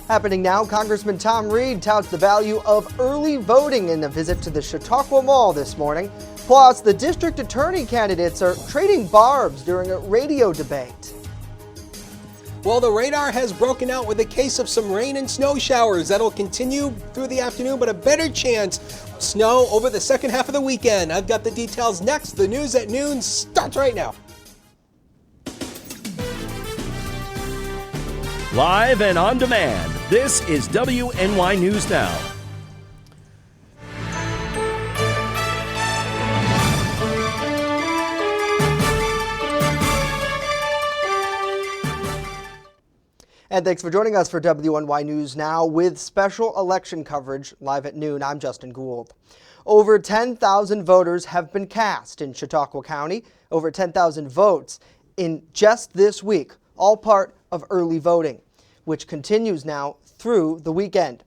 Happening now, Congressman Tom Reed touts the value of early voting in a visit to the Chautauqua Mall this morning. Plus, the district attorney candidates are trading barbs during a radio debate. Well, the radar has broken out with a case of some rain and snow showers that'll continue through the afternoon, but a better chance of snow over the second half of the weekend. I've got the details next. The news at noon starts right now. Live and on demand, this is WNY News Now. And thanks for joining us for WNY News Now with special election coverage live at noon. I'm Justin Gould. Over 10,000 voters have been cast in Chautauqua County, over 10,000 votes in just this week, all part of early voting, which continues now through the weekend.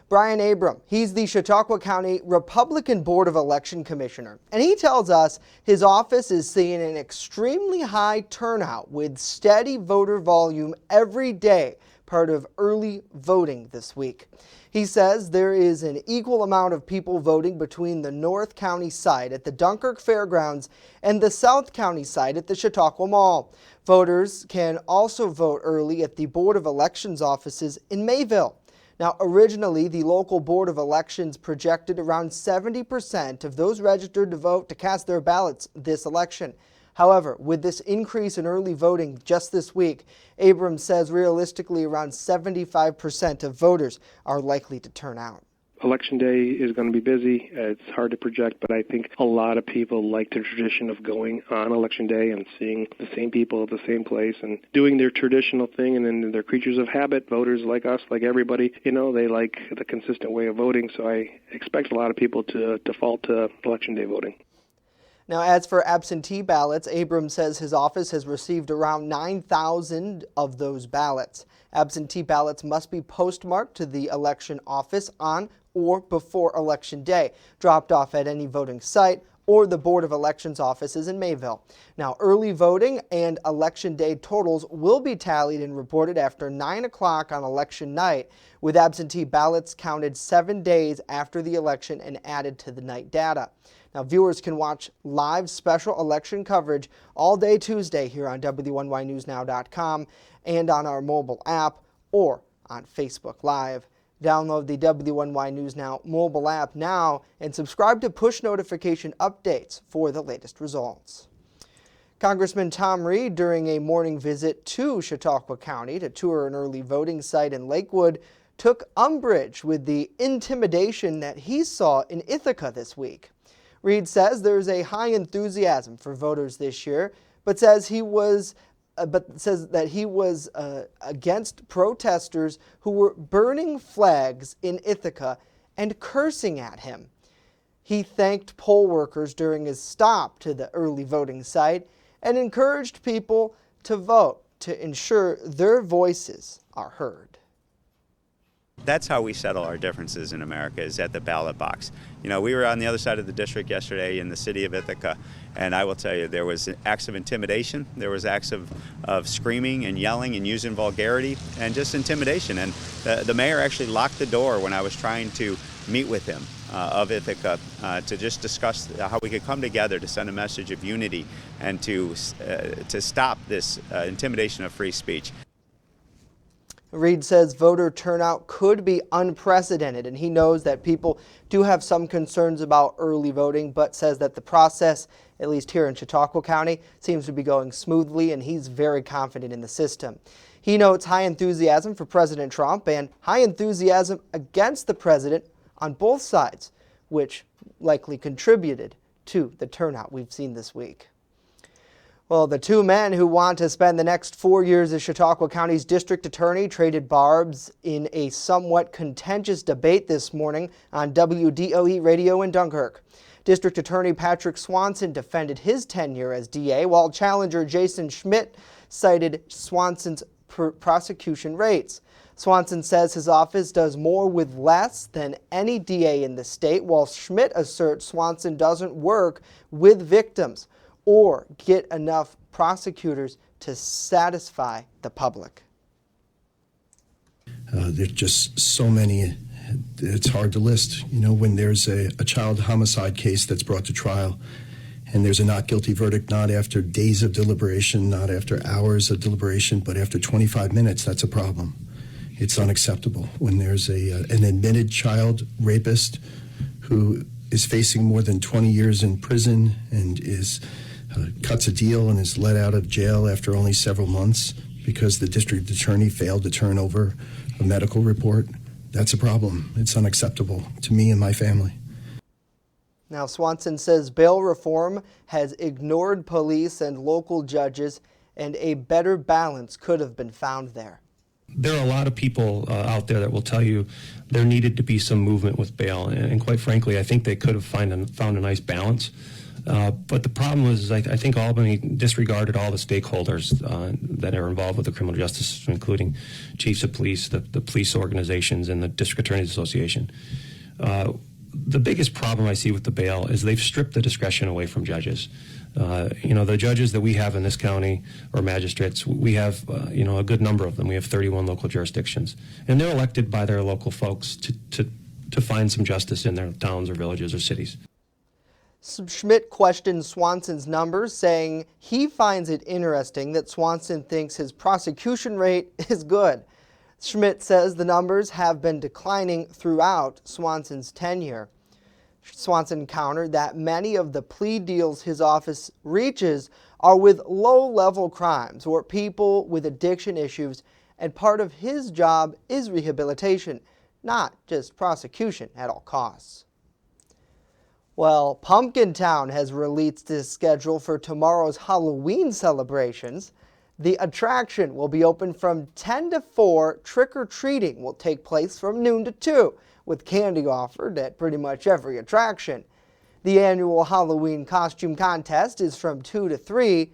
Brian Abram, he's the Chautauqua County Republican Board of Election Commissioner, and he tells us his office is seeing an extremely high turnout with steady voter volume every day, part of early voting this week. He says there is an equal amount of people voting between the North County site at the Dunkirk Fairgrounds and the South County site at the Chautauqua Mall. Voters can also vote early at the Board of Elections offices in Mayville. Now, originally, the local Board of Elections projected around 70% of those registered to vote to cast their ballots this election. However, with this increase in early voting just this week, Abrams says realistically around 75% of voters are likely to turn out. Election day is going to be busy. It's hard to project, but I think a lot of people like the tradition of going on Election day and seeing the same people at the same place and doing their traditional thing, and then they're creatures of habit. Voters like us, like everybody, they like the consistent way of voting, so I expect a lot of people to default to Election day voting. Now, as for absentee ballots, Abrams says his office has received around 9,000 of those ballots. Absentee ballots must be postmarked to the election office on or before Election Day, dropped off at any voting site or the Board of Elections offices in Mayville. Now, early voting and Election Day totals will be tallied and reported after 9 o'clock on election night, with absentee ballots counted 7 days after the election and added to the night data. Now, viewers can watch live special election coverage all day Tuesday here on WNYNewsNow.com and on our mobile app or on Facebook Live. Download the WNY News Now mobile app now and subscribe to push notification updates for the latest results. Congressman Tom Reed, during a morning visit to Chautauqua County to tour an early voting site in Lakewood, took umbrage with the intimidation that he saw in Ithaca this week. Reed says there's a high enthusiasm for voters this year, but says that he was against protesters who were burning flags in Ithaca and cursing at him. He thanked poll workers during his stop to the early voting site and encouraged people to vote to ensure their voices are heard. That's how we settle our differences in America, is at the ballot box. We were on the other side of the district yesterday in the city of Ithaca, and I will tell you, there was acts of intimidation, there was acts of screaming and yelling and using vulgarity and just intimidation. And the mayor actually locked the door when I was trying to meet with him of Ithaca to just discuss how we could come together to send a message of unity and to stop this intimidation of free speech. Reed says voter turnout could be unprecedented, and he knows that people do have some concerns about early voting, but says that the process, at least here in Chautauqua County, seems to be going smoothly, and he's very confident in the system. He notes high enthusiasm for President Trump and high enthusiasm against the president on both sides, which likely contributed to the turnout we've seen this week. Well, the two men who want to spend the next 4 years as Chautauqua County's district attorney traded barbs in a somewhat contentious debate this morning on WDOE radio in Dunkirk. District Attorney Patrick Swanson defended his tenure as DA, while challenger Jason Schmidt cited Swanson's prosecution rates. Swanson says his office does more with less than any DA in the state, while Schmidt asserts Swanson doesn't work with victims or get enough prosecutors to satisfy the public. There's just so many, it's hard to list. You know, when there's a child homicide case that's brought to trial and there's a not guilty verdict, not after days of deliberation, not after hours of deliberation, but after 25 minutes, that's a problem. It's unacceptable. When there's an admitted child rapist who is facing more than 20 years in prison and cuts a deal and is let out of jail after only several months because the district attorney failed to turn over a medical report, that's a problem. It's unacceptable to me and my family. Now, Swanson says bail reform has ignored police and local judges, and a better balance could have been found there. There are a lot of people out there that will tell you there needed to be some movement with bail, and quite frankly, I think they could have found a nice balance. But the problem was, I think Albany disregarded all the stakeholders that are involved with the criminal justice system, including chiefs of police, the police organizations, and the District Attorneys Association. The biggest problem I see with the bail is they've stripped the discretion away from judges. The judges that we have in this county, or magistrates, we have a good number of them. We have 31 local jurisdictions, and they're elected by their local folks to find some justice in their towns or villages or cities. Schmidt questioned Swanson's numbers, saying he finds it interesting that Swanson thinks his prosecution rate is good. Schmidt says the numbers have been declining throughout Swanson's tenure. Swanson countered that many of the plea deals his office reaches are with low-level crimes or people with addiction issues, and part of his job is rehabilitation, not just prosecution at all costs. Well, Pumpkintown has released its schedule for tomorrow's Halloween celebrations. The attraction will be open from 10 to 4. Trick-or-treating will take place from noon to 2, with candy offered at pretty much every attraction. The annual Halloween costume contest is from 2 to 3.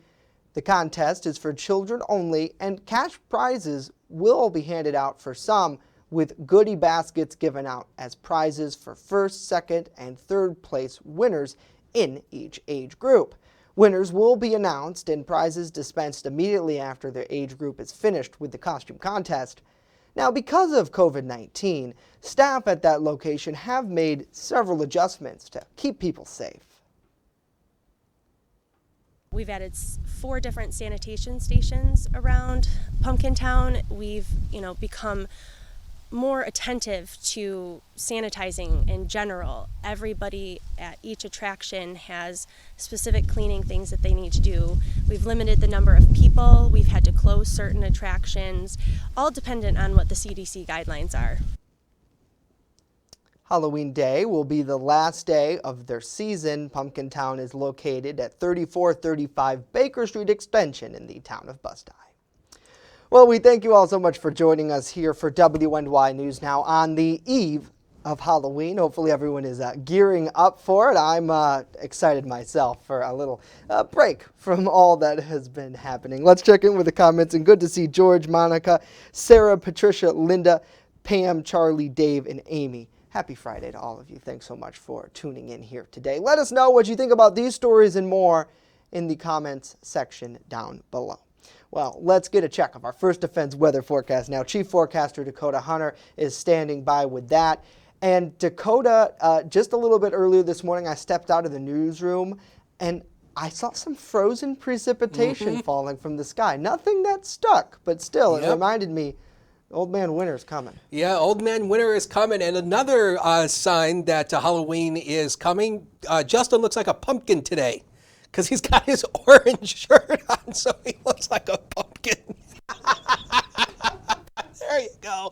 The contest is for children only, and cash prizes will be handed out for some, with goodie baskets given out as prizes for first, second, and third place winners in each age group. Winners will be announced and prizes dispensed immediately after their age group is finished with the costume contest. Now, because of COVID-19, staff at that location have made several adjustments to keep people safe. We've added 4 different sanitation stations around Pumpkintown. We've, become more attentive to sanitizing in general. Everybody at each attraction has specific cleaning things that they need to do. We've limited the number of people. We've had to close certain attractions, all dependent on what the CDC guidelines are. Halloween Day will be the last day of their season. Pumpkintown is located at 3435 Baker Street Extension in the town of Bustye. Well, we thank you all so much for joining us here for WNY News Now on the eve of Halloween. Hopefully everyone is gearing up for it. I'm excited myself for a little break from all that has been happening. Let's check in with the comments, and good to see George, Monica, Sarah, Patricia, Linda, Pam, Charlie, Dave, and Amy. Happy Friday to all of you. Thanks so much for tuning in here today. Let us know what you think about these stories and more in the comments section down below. Well, let's get a check of our First Defense weather forecast now. Chief Forecaster Dakota Hunter is standing by with that. And Dakota, just a little bit earlier this morning, I stepped out of the newsroom and I saw some frozen precipitation falling from the sky. Nothing that stuck, but still, it reminded me, Old Man Winter's coming. Yeah, Old Man Winter is coming. And another sign that Halloween is coming, Justin looks like a pumpkin today, because he's got his orange shirt on, so he looks like a pumpkin. There you go.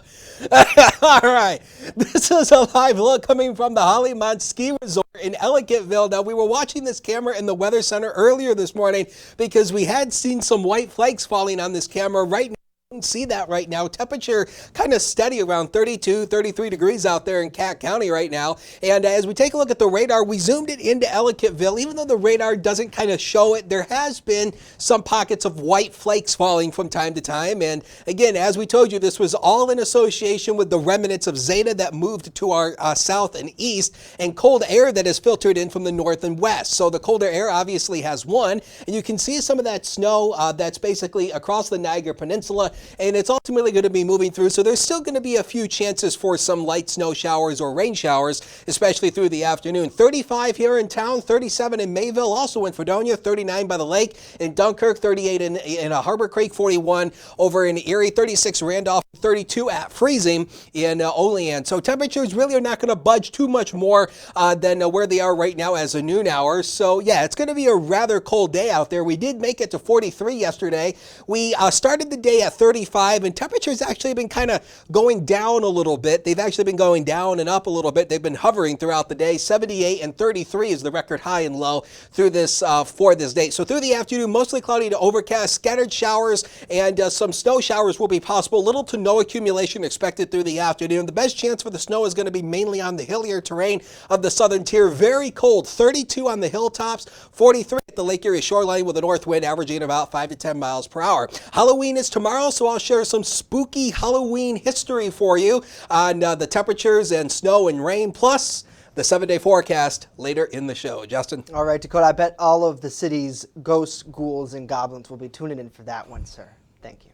All right. This is a live look coming from the Hollymont Ski Resort in Ellicottville. Now, we were watching this camera in the Weather Center earlier this morning because we had seen some white flakes falling on this camera. Right now, you can see that right now. Temperature kind of steady around 32, 33 degrees out there in Cat County right now. And as we take a look at the radar, we zoomed it into Ellicottville. Even though the radar doesn't kind of show it, there has been some pockets of white flakes falling from time to time. And again, as we told you, this was all in association with the remnants of Zeta that moved to our south and east, and cold air that has filtered in from the north and west. So the colder air obviously has won, and you can see some of that snow that's basically across the Niagara Peninsula and it's ultimately going to be moving through. So there's still going to be a few chances for some light snow showers or rain showers, especially through the afternoon. 35 here in town, 37 in Mayville, also in Fredonia, 39 by the lake, in Dunkirk, 38 in Harbor Creek, 41 over in Erie, 36 Randolph, 32 at freezing in Olean. So temperatures really are not going to budge too much more than where they are right now as a noon hour. So yeah, it's going to be a rather cold day out there. We did make it to 43 yesterday. We started the day at 35, and temperatures actually been kind of going down a little bit. They've actually been going down and up a little bit. They've been hovering throughout the day. 78 and 33 is the record high and low through this for this day. So through the afternoon, mostly cloudy to overcast, scattered showers, and some snow showers will be possible. Little to no accumulation expected through the afternoon. The best chance for the snow is going to be mainly on the hillier terrain of the southern tier. Very cold, 32 on the hilltops, 43 at the Lake Erie shoreline with a north wind averaging about 5 to 10 miles per hour. Halloween is tomorrow, so I'll share some spooky Halloween history for you on the temperatures and snow and rain, plus the 7-day forecast later in the show. Justin? All right, Dakota, I bet all of the city's ghosts, ghouls, and goblins will be tuning in for that one, sir. Thank you.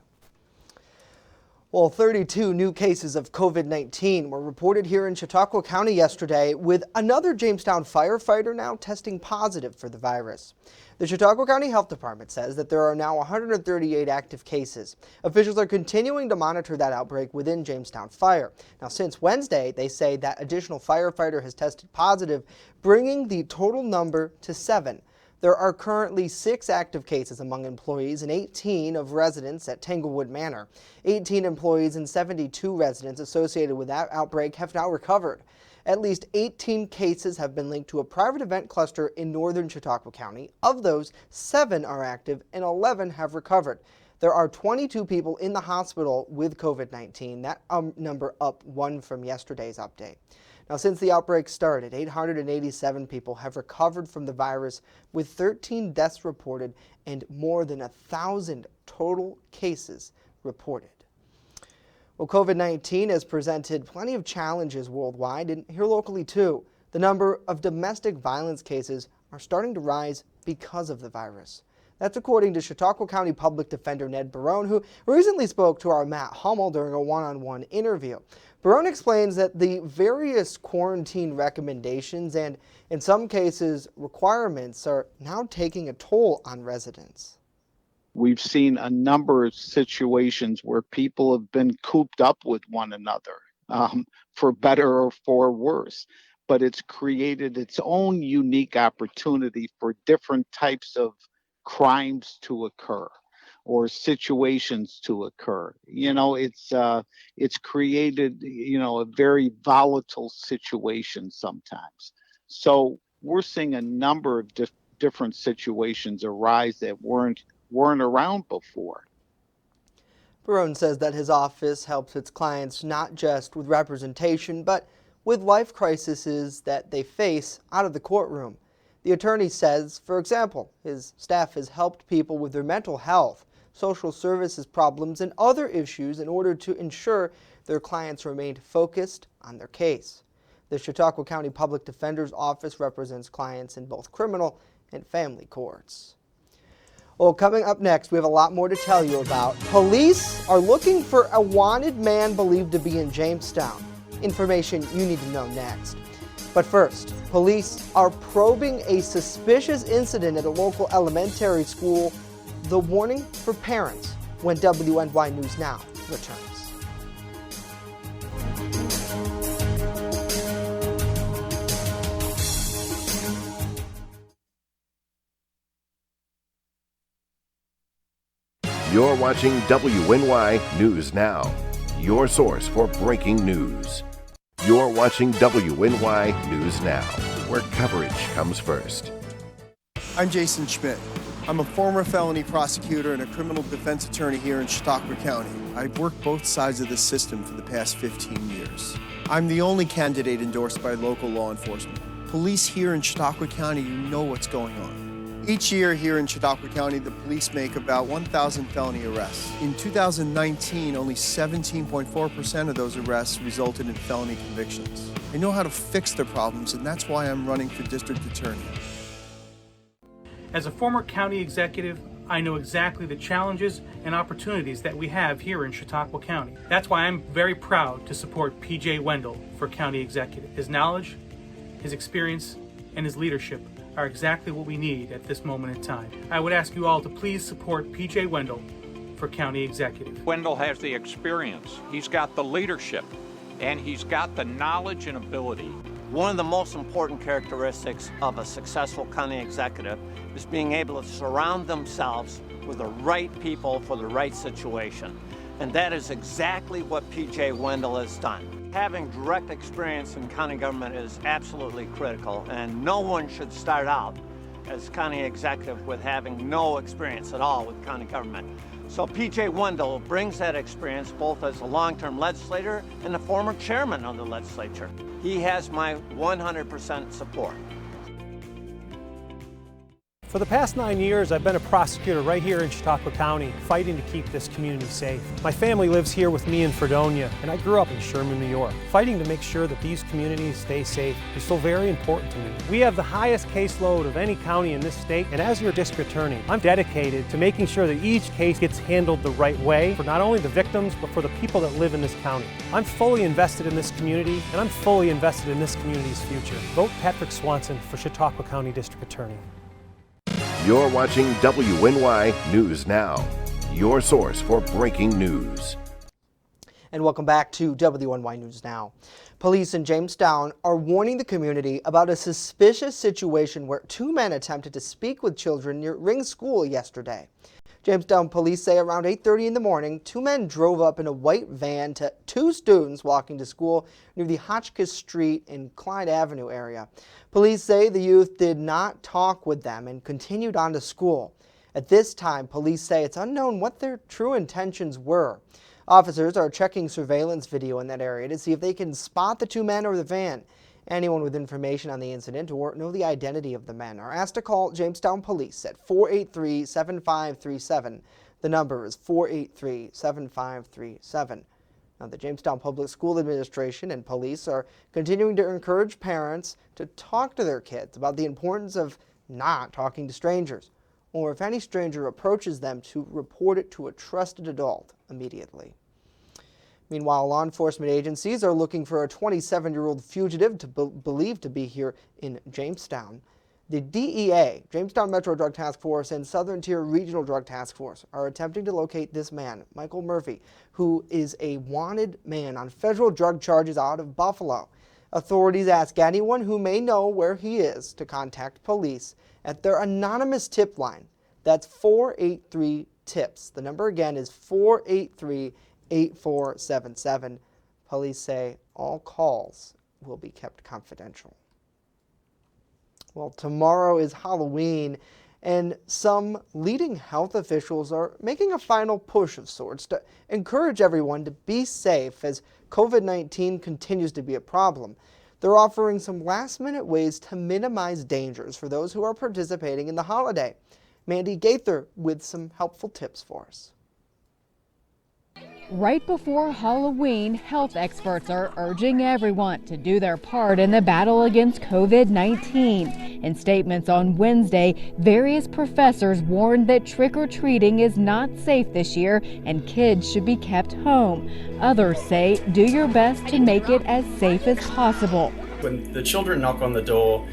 Well, 32 new cases of COVID-19 were reported here in Chautauqua County yesterday, with another Jamestown firefighter now testing positive for the virus. The Chautauqua County Health Department says that there are now 138 active cases. Officials are continuing to monitor that outbreak within Jamestown Fire. Now, since Wednesday, they say that additional firefighter has tested positive, bringing the total number to 7. There are currently 6 active cases among employees and 18 of residents at Tanglewood Manor. 18 employees and 72 residents associated with that outbreak have now recovered. At least 18 cases have been linked to a private event cluster in northern Chautauqua County. Of those, 7 are active and 11 have recovered. There are 22 people in the hospital with COVID-19. That number up 1 from yesterday's update. Now, since the outbreak started, 887 people have recovered from the virus, with 13 deaths reported and more than 1,000 total cases reported. Well, COVID-19 has presented plenty of challenges worldwide and here locally too. The number of domestic violence cases are starting to rise because of the virus. That's according to Chautauqua County Public Defender Ned Barone, who recently spoke to our Matt Hummel during a one-on-one interview. Barone explains that the various quarantine recommendations and, in some cases, requirements are now taking a toll on residents. We've seen a number of situations where people have been cooped up with one another, for better or for worse. But it's created its own unique opportunity for different types of crimes to occur or situations to occur. You know, it's created, a very volatile situation sometimes. So we're seeing a number of different situations arise that weren't around before. Barone says that his office helps its clients not just with representation, but with life crises that they face out of the courtroom. The attorney says, for example, his staff has helped people with their mental health, social services problems, and other issues in order to ensure their clients remained focused on their case. The Chautauqua County Public Defender's Office represents clients in both criminal and family courts. Well, coming up next, we have a lot more to tell you about. Police are looking for a wanted man believed to be in Jamestown. Information you need to know next. But first, police are probing a suspicious incident at a local elementary school. The warning for parents when WNY News Now returns. You're watching WNY News Now, your source for breaking news. You're watching WNY News Now, where coverage comes first. I'm Jason Schmidt. I'm a former felony prosecutor and a criminal defense attorney here in Chautauqua County. I've worked both sides of the system for the past 15 years. I'm the only candidate endorsed by local law enforcement. Police here in Chautauqua County, you know what's going on. Each year here in Chautauqua County, the police make about 1,000 felony arrests. In 2019, only 17.4% of those arrests resulted in felony convictions. I know how to fix the problems, and that's why I'm running for district attorney. As a former county executive, I know exactly the challenges and opportunities that we have here in Chautauqua County. That's why I'm very proud to support PJ Wendell for County Executive. His knowledge, his experience, and his leadership are exactly what we need at this moment in time. I would ask you all to please support PJ Wendell for County Executive. Wendell has the experience, he's got the leadership, and he's got the knowledge and ability. One of the most important characteristics of a successful county executive is being able to surround themselves with the right people for the right situation. And that is exactly what PJ Wendell has done. Having direct experience in county government is absolutely critical, and no one should start out as county executive with having no experience at all with county government. So PJ Wendell brings that experience both as a long-term legislator and a former chairman of the legislature. He has my 100% support. For the past 9 years, I've been a prosecutor right here in Chautauqua County, fighting to keep this community safe. My family lives here with me in Fredonia, and I grew up in Sherman, New York. Fighting to make sure that these communities stay safe is so very important to me. We have the highest caseload of any county in this state, and as your district attorney, I'm dedicated to making sure that each case gets handled the right way for not only the victims, but for the people that live in this county. I'm fully invested in this community, and I'm fully invested in this community's future. Vote Patrick Swanson for Chautauqua County District Attorney. You're watching WNY News Now, your source for breaking news. And welcome back to WNY News Now. Police in Jamestown are warning the community about a suspicious situation where two men attempted to speak with children near Ring School yesterday. Jamestown police say around 8:30 in the morning, two men drove up in a white van to two students walking to school near the Hotchkiss Street and Clyde Avenue area. Police say the youth did not talk with them and continued on to school. At this time, police say it's unknown what their true intentions were. Officers are checking surveillance video in that area to see if they can spot the two men or the van. Anyone with information on the incident or know the identity of the men are asked to call Jamestown Police at 483-7537. The number is 483-7537. Now, the Jamestown Public School Administration and police are continuing to encourage parents to talk to their kids about the importance of not talking to strangers, or if any stranger approaches them, to report it to a trusted adult immediately. Meanwhile, law enforcement agencies are looking for a 27-year-old fugitive believed to be here in Jamestown. The DEA, Jamestown Metro Drug Task Force, and Southern Tier Regional Drug Task Force are attempting to locate this man, Michael Murphy, who is a wanted man on federal drug charges out of Buffalo. Authorities ask anyone who may know where he is to contact police at their anonymous tip line. That's 483-TIPS. The number again is 483-8477. Police say all calls will be kept confidential. Well, tomorrow is Halloween, and some leading health officials are making a final push of sorts to encourage everyone to be safe as COVID-19 continues to be a problem. They're offering some last-minute ways to minimize dangers for those who are participating in the holiday. Mandy Gaither with some helpful tips for us. Right before Halloween, health experts are urging everyone to do their part in the battle against COVID-19. In statements on Wednesday, various professors warned that trick-or-treating is not safe this year and kids should be kept home. Others say do your best to make it as safe as possible. When the children knock on the door,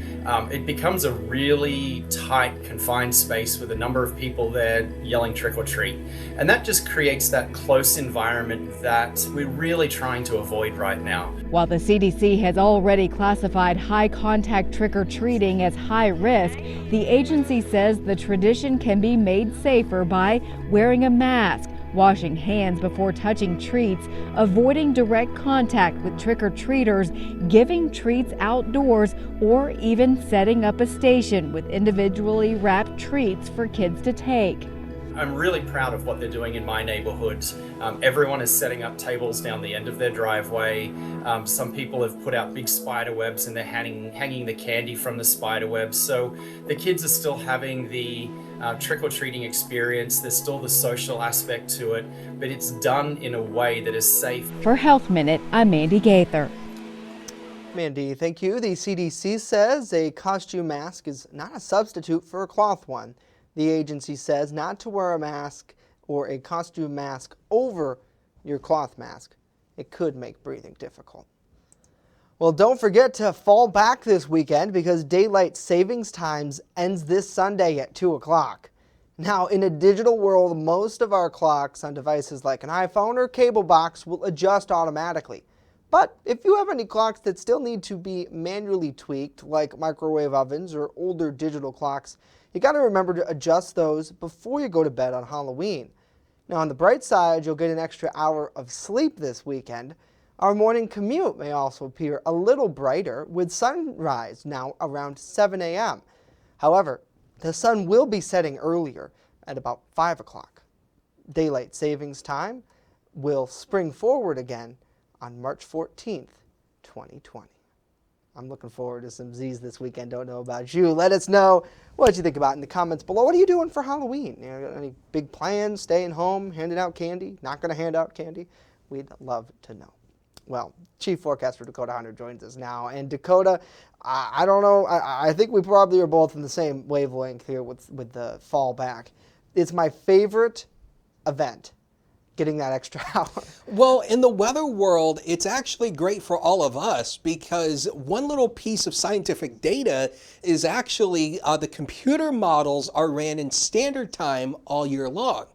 it becomes a really tight, confined space with a number of people there yelling trick or treat. And that just creates that close environment that we're really trying to avoid right now. While the CDC has already classified high contact trick or treating as high risk, the agency says the tradition can be made safer by wearing a mask, washing hands before touching treats, avoiding direct contact with trick-or-treaters, giving treats outdoors, or even setting up a station with individually wrapped treats for kids to take. I'm really proud of what they're doing in my neighborhood. Everyone is setting up tables down the end of their driveway. Some people have put out big spider webs and they're hanging the candy from the spider webs. So the kids are still having the trick-or-treating experience. There's still the social aspect to it, but it's done in a way that is safe. For Health Minute, I'm Mandy Gaither. Mandy, thank you. The CDC says a costume mask is not a substitute for a cloth one. The agency says not to wear a mask or a costume mask over your cloth mask. It could make breathing difficult. Well, don't forget to fall back this weekend because daylight savings times ends this Sunday at 2 o'clock. Now, in a digital world, most of our clocks on devices like an iPhone or cable box will adjust automatically. But if you have any clocks that still need to be manually tweaked, like microwave ovens or older digital clocks, you got to remember to adjust those before you go to bed on Halloween. Now, on the bright side, you'll get an extra hour of sleep this weekend. Our morning commute may also appear a little brighter, with sunrise now around 7 a.m. However, the sun will be setting earlier at about 5 o'clock. Daylight savings time will spring forward again on March 14th, 2020. I'm looking forward to some Z's this weekend. Don't know about you. Let us know what you think about in the comments below. What are you doing for Halloween? You know, any big plans? Staying home? Handing out candy? Not going to hand out candy? We'd love to know. Well, Chief Forecaster Dakota Hunter joins us now. And Dakota, I don't know, I think we probably are both in the same wavelength here with the fall back. It's my favorite event, getting that extra hour. Well, in the weather world, it's actually great for all of us because one little piece of scientific data is actually the computer models are ran in standard time all year long.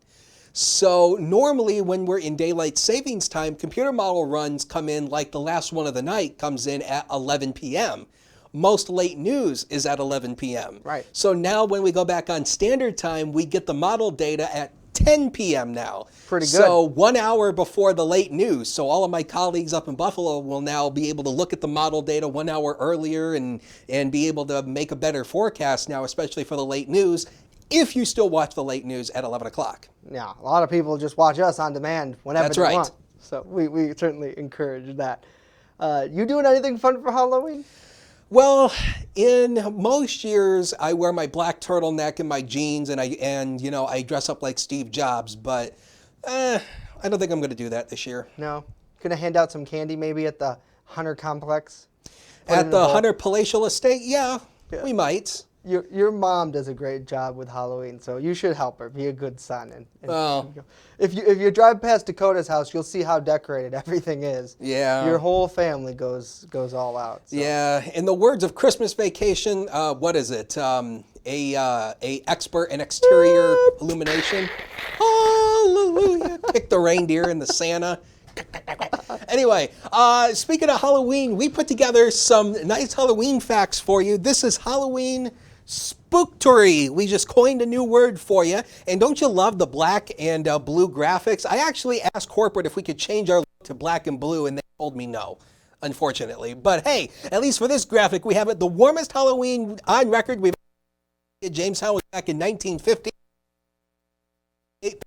So normally when we're in daylight savings time, computer model runs come in like the last one of the night comes in at 11 p.m. Most late news is at 11 p.m. Right. So now when we go back on standard time, we get the model data at 10 p.m. now. Pretty good. So 1 hour before the late news. So all of my colleagues up in Buffalo will now be able to look at the model data 1 hour earlier and be able to make a better forecast now, especially for the late news, if you still watch the late news at 11 o'clock. Yeah, a lot of people just watch us on demand whenever That's they right. want. So we certainly encourage that. You doing anything fun for Halloween? Well, in most years, I wear my black turtleneck and my jeans, and I dress up like Steve Jobs. But I don't think I'm going to do that this year. No, gonna hand out some candy maybe at the Hunter Complex. At the Hunter Palatial Estate, yeah, we might. Your mom does a great job with Halloween, so you should help her. Be a good son. And if you drive past Dakota's house, you'll see how decorated everything is. Yeah. Your whole family goes all out. So. Yeah. In the words of Christmas Vacation, what is it? A expert in exterior illumination. Hallelujah. Pick the reindeer and the Santa. Anyway, speaking of Halloween, we put together some nice Halloween facts for you. This is Halloween Spooktory. We just coined a new word for you. And don't you love the black and blue graphics? I actually asked corporate if we could change our look to black and blue, and they told me no, unfortunately. But hey, at least for this graphic, we have it. The warmest Halloween on record we've had. Jamestown was back in 1950. It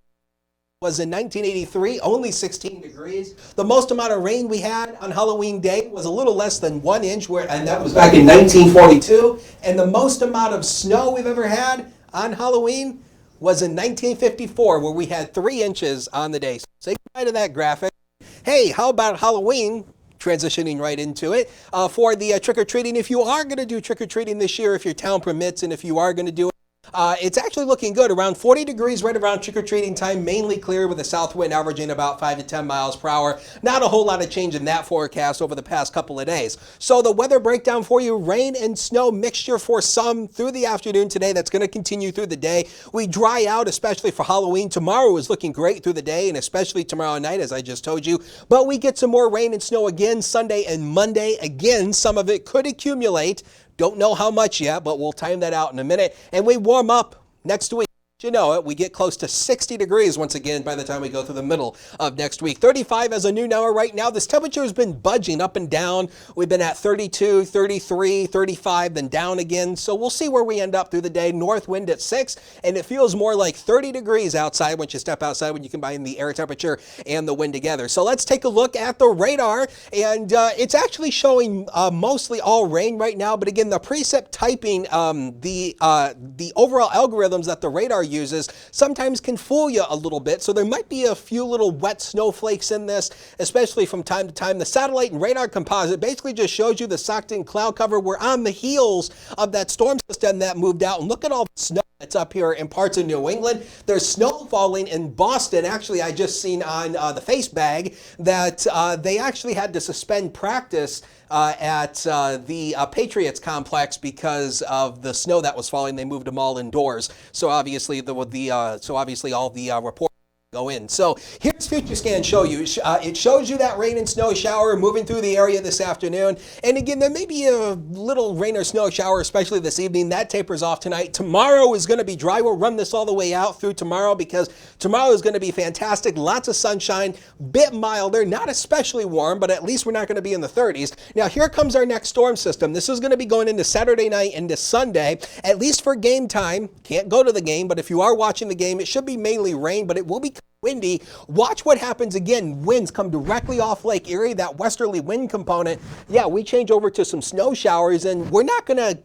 was in 1983, only 16 degrees. The most amount of rain we had on Halloween Day was a little less than 1 inch, and that was back in 1942. And the most amount of snow we've ever had on Halloween was in 1954, where we had 3 inches on the day. So say goodbye to that graphic. Hey, how about Halloween? Transitioning right into it. For the trick-or-treating, if you are going to do trick-or-treating this year, if your town permits, and if you are going to do it, it's actually looking good. Around 40 degrees right around trick-or-treating time, mainly clear with a south wind averaging about 5 to 10 miles per hour. Not a whole lot of change in that forecast over the past couple of days. So the weather breakdown for you, rain and snow mixture for some through the afternoon today. That's going to continue through the day. We dry out, especially for Halloween. Tomorrow is looking great through the day, and especially tomorrow night, as I just told you. But we get some more rain and snow again Sunday and Monday. Again, some of it could accumulate. Don't know how much yet, but we'll time that out in a minute. And we warm up next week. You know it, we get close to 60 degrees once again by the time we go through the middle of next week. 35 as a noon hour right now. This temperature has been budging up and down. We've been at 32, 33, 35, then down again. So we'll see where we end up through the day. North wind at 6, and it feels more like 30 degrees outside once you step outside when you combine the air temperature and the wind together. So let's take a look at the radar, and it's actually showing mostly all rain right now. But again, the precip typing, the overall algorithms that the radar uses sometimes can fool you a little bit. So there might be a few little wet snowflakes in this, especially from time to time. The satellite and radar composite basically just shows you the socked-in cloud cover. We're on the heels of that storm system that moved out. And look at all the snow that's up here in parts of New England. There's snow falling in Boston. Actually, I just seen on the face bag that they actually had to suspend practice at the Patriots complex because of the snow that was falling. They moved them all indoors. So obviously all the reports go in. So here's Future Scan show you. It shows you that rain and snow shower moving through the area this afternoon. And again, there may be a little rain or snow shower, especially this evening. That tapers off tonight. Tomorrow is going to be dry. We'll run this all the way out through tomorrow because tomorrow is going to be fantastic. Lots of sunshine, bit milder, not especially warm, but at least we're not going to be in the 30s. Now here comes our next storm system. This is going to be going into Saturday night into Sunday, at least for game time. Can't go to the game, but if you are watching the game, it should be mainly rain, but it will be windy. Watch what happens again. Winds come directly off Lake Erie, that westerly wind component. Yeah, we change over to some snow showers, and we're not gonna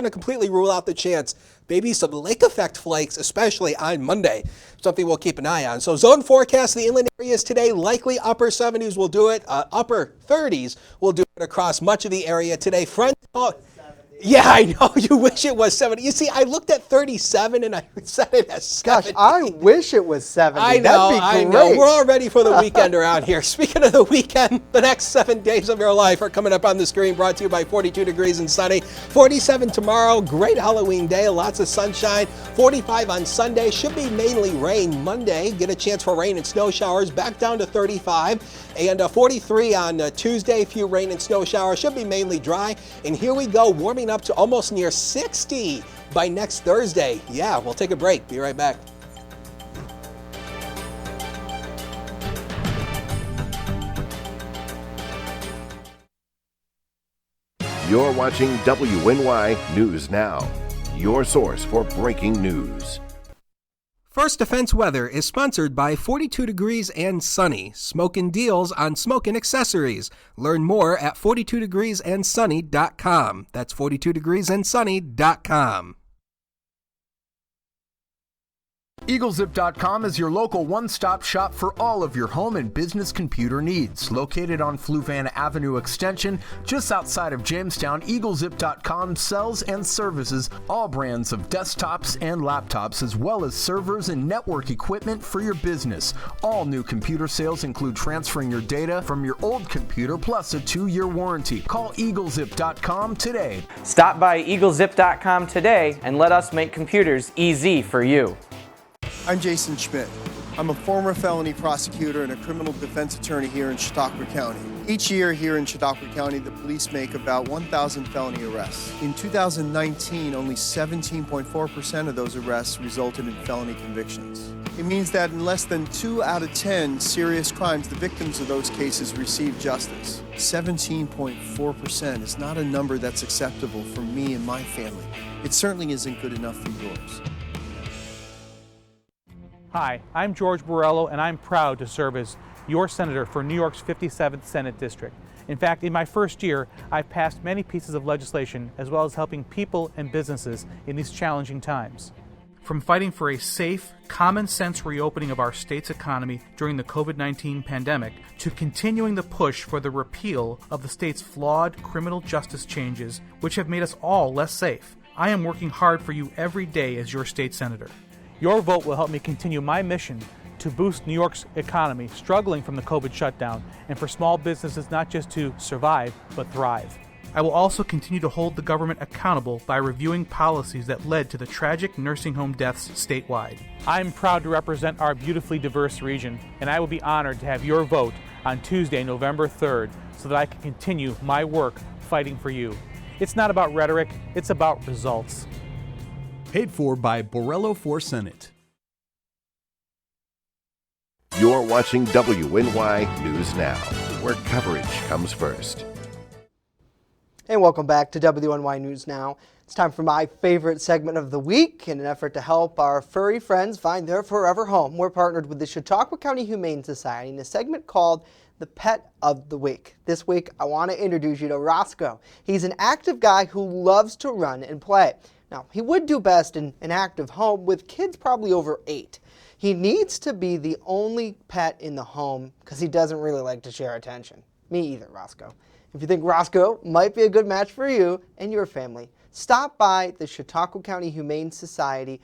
completely rule out the chance. Maybe some lake effect flakes, especially on Monday. Something we'll keep an eye on. So zone forecast, the inland areas today, likely upper 70s will do it. Upper 30s will do it across much of the area today. Yeah, I know. You wish it was 70. You see, I looked at 37 and I set it as 70. Gosh, I wish it was 70. I know, That'd be great. I know. We're all ready for the weekend around here. Speaking of the weekend, the next 7 days of your life are coming up on the screen, brought to you by 42 Degrees and Sunny. 47 tomorrow, great Halloween day, lots of sunshine. 45 on Sunday, should be mainly rain. Monday, get a chance for rain and snow showers, back down to 35. And 43 on Tuesday, few rain and snow showers, should be mainly dry. And here we go, warming up to almost near 60 by next Thursday. Yeah, we'll take a break. Be right back. You're watching WNY News Now, your source for breaking news. First Defense Weather is sponsored by 42 Degrees and Sunny, smoking deals on smoking accessories. Learn more at 42degreesandsunny.com. That's 42degreesandsunny.com. EagleZip.com is your local one-stop shop for all of your home and business computer needs. Located on Fluvan Avenue Extension, just outside of Jamestown, EagleZip.com sells and services all brands of desktops and laptops, as well as servers and network equipment for your business. All new computer sales include transferring your data from your old computer, plus a 2-year warranty. Call EagleZip.com today. Stop by EagleZip.com today and let us make computers easy for you. I'm Jason Schmidt. I'm a former felony prosecutor and a criminal defense attorney here in Chautauqua County. Each year here in Chautauqua County, the police make about 1,000 felony arrests. In 2019, only 17.4% of those arrests resulted in felony convictions. It means that in less than 2 out of 10 serious crimes, the victims of those cases receive justice. 17.4% is not a number that's acceptable for me and my family. It certainly isn't good enough for yours. Hi, I'm George Borrello, and I'm proud to serve as your senator for New York's 57th Senate District. In fact, in my first year, I've passed many pieces of legislation as well as helping people and businesses in these challenging times. From fighting for a safe, common-sense reopening of our state's economy during the COVID-19 pandemic, to continuing the push for the repeal of the state's flawed criminal justice changes, which have made us all less safe, I am working hard for you every day as your state senator. Your vote will help me continue my mission to boost New York's economy, struggling from the COVID shutdown, and for small businesses not just to survive, but thrive. I will also continue to hold the government accountable by reviewing policies that led to the tragic nursing home deaths statewide. I'm proud to represent our beautifully diverse region, and I will be honored to have your vote on Tuesday, November 3rd, so that I can continue my work fighting for you. It's not about rhetoric, it's about results. Paid for by Borrello for Senate. You're watching WNY News Now, where coverage comes first. And welcome back to WNY News Now. It's time for my favorite segment of the week. In an effort to help our furry friends find their forever home, we're partnered with the Chautauqua County Humane Society in a segment called The Pet of the Week. This week, I want to introduce you to Roscoe. He's an active guy who loves to run and play. Now, he would do best in an active home with kids probably over 8. He needs to be the only pet in the home because he doesn't really like to share attention. Me either, Roscoe. If you think Roscoe might be a good match for you and your family, stop by the Chautauqua County Humane Society's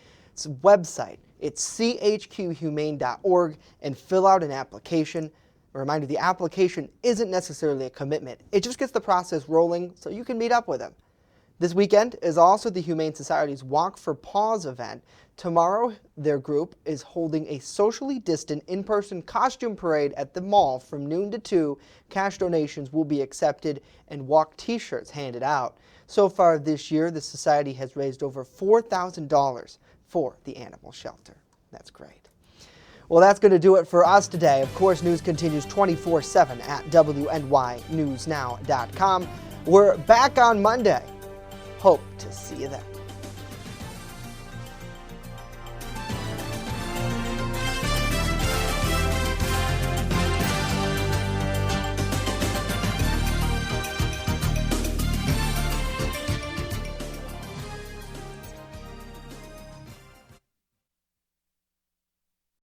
website. It's chqhumane.org and fill out an application. A reminder, the application isn't necessarily a commitment. It just gets the process rolling so you can meet up with him. This weekend is also the Humane Society's Walk for Paws event. Tomorrow, their group is holding a socially distant in-person costume parade at the mall from noon to 2. Cash donations will be accepted and walk t-shirts handed out. So far this year, the Society has raised over $4,000 for the animal shelter. That's great. Well, that's going to do it for us today. Of course, news continues 24/7 at WNYNewsNow.com. We're back on Monday. Hope to see you then.